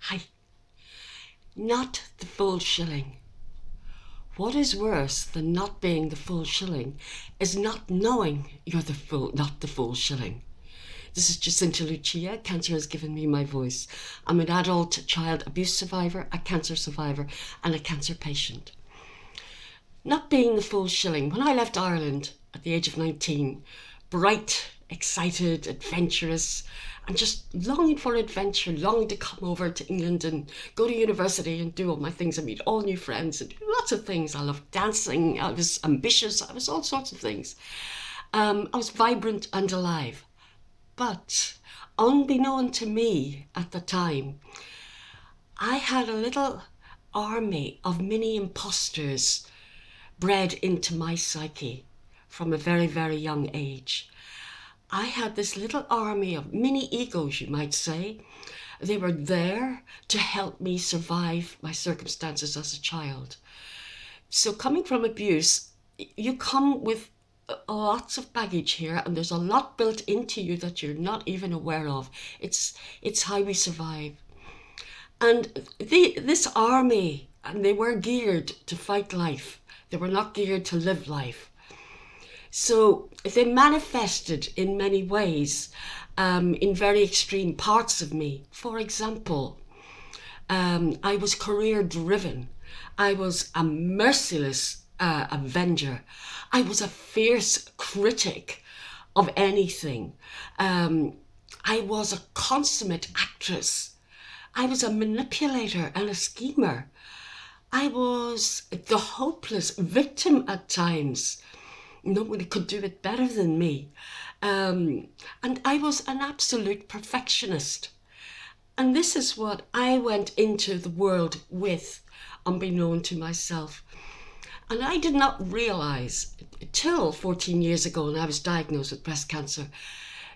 Hi. Not the full shilling. What is worse than not being the full shilling is not knowing you're not the full shilling. This is Jacinta Lucia. Cancer has given me my voice. I'm an adult child abuse survivor, a cancer survivor, and a cancer patient. Not being the full shilling. When I left Ireland at the age of 19, bright, excited, adventurous, and just longing for adventure, longing to come over to England and go to university and do all my things and meet all new friends and do lots of things. I loved dancing, I was ambitious, I was all sorts of things. I was vibrant and alive. But unbeknown to me at the time, I had a little army of mini imposters bred into my psyche from a very, very young age. I had this little army of mini egos, you might say. They were there to help me survive my circumstances as a child. So coming from abuse, you come with lots of baggage here, and there's a lot built into you that you're not even aware of. It's how we survive. And this army, and they were geared to fight life. They were not geared to live life. So they manifested in many ways, in very extreme parts of me. For example, I was career driven. I was a merciless avenger. I was a fierce critic of anything. I was a consummate actress. I was a manipulator and a schemer. I was the hopeless victim at times. Nobody could do it better than me. And I was an absolute perfectionist. And this is what I went into the world with, unbeknown to myself. And I did not realise till 14 years ago when I was diagnosed with breast cancer,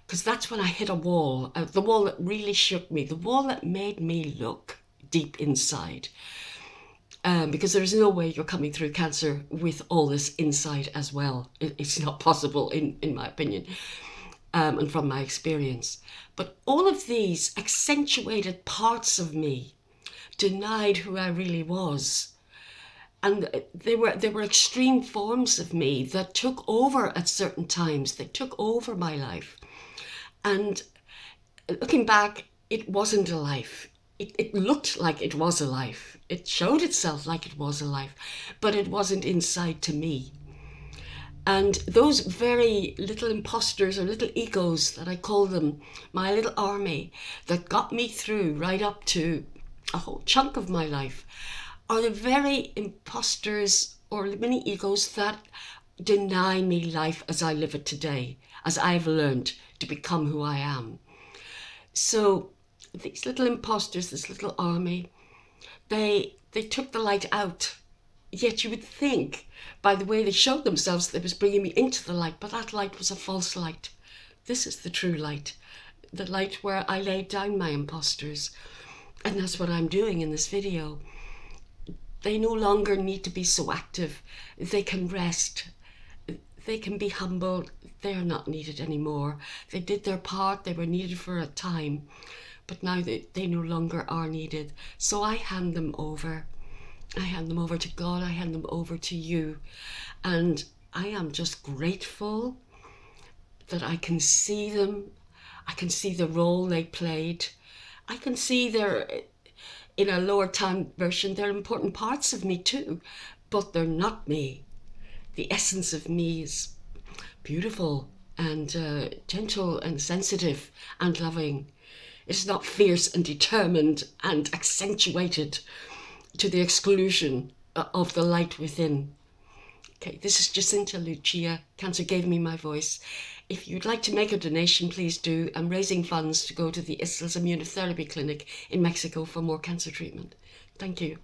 because that's when I hit a wall, the wall that really shook me, the wall that made me look deep inside. Because there's no way you're coming through cancer with all this inside as well. It's not possible, in my opinion, and from my experience. But all of these accentuated parts of me denied who I really was. And they were extreme forms of me that took over at certain times. They took over my life. And looking back, it wasn't a life. It looked like it was a life. It showed itself like it was a life, but it wasn't inside to me. And those very little imposters or little egos that I call them, my little army that got me through right up to a whole chunk of my life, are the very imposters or mini egos that deny me life as I live it today, as I've learned to become who I am. So these little imposters, this little army, they took the light out. Yet you would think, by the way they showed themselves, they was bringing me into the light, but that light was a false light. This is the true light, the light where I laid down my imposters. And that's what I'm doing in this video. They no longer need to be so active. They can rest. They can be humble. They are not needed anymore. They did their part. They were needed for a time. But now they no longer are needed. So I hand them over. I hand them over to God. I hand them over to you. And I am just grateful that I can see them. I can see the role they played. I can see in a lower time version, they're important parts of me too, but they're not me. The essence of me is beautiful and gentle and sensitive and loving. It's not fierce and determined and accentuated to the exclusion of the light within. Okay, this is Jacinta Lucia. Cancer gave me my voice. If you'd like to make a donation, please do. I'm raising funds to go to the Islas Immunotherapy Clinic in Mexico for more cancer treatment. Thank you.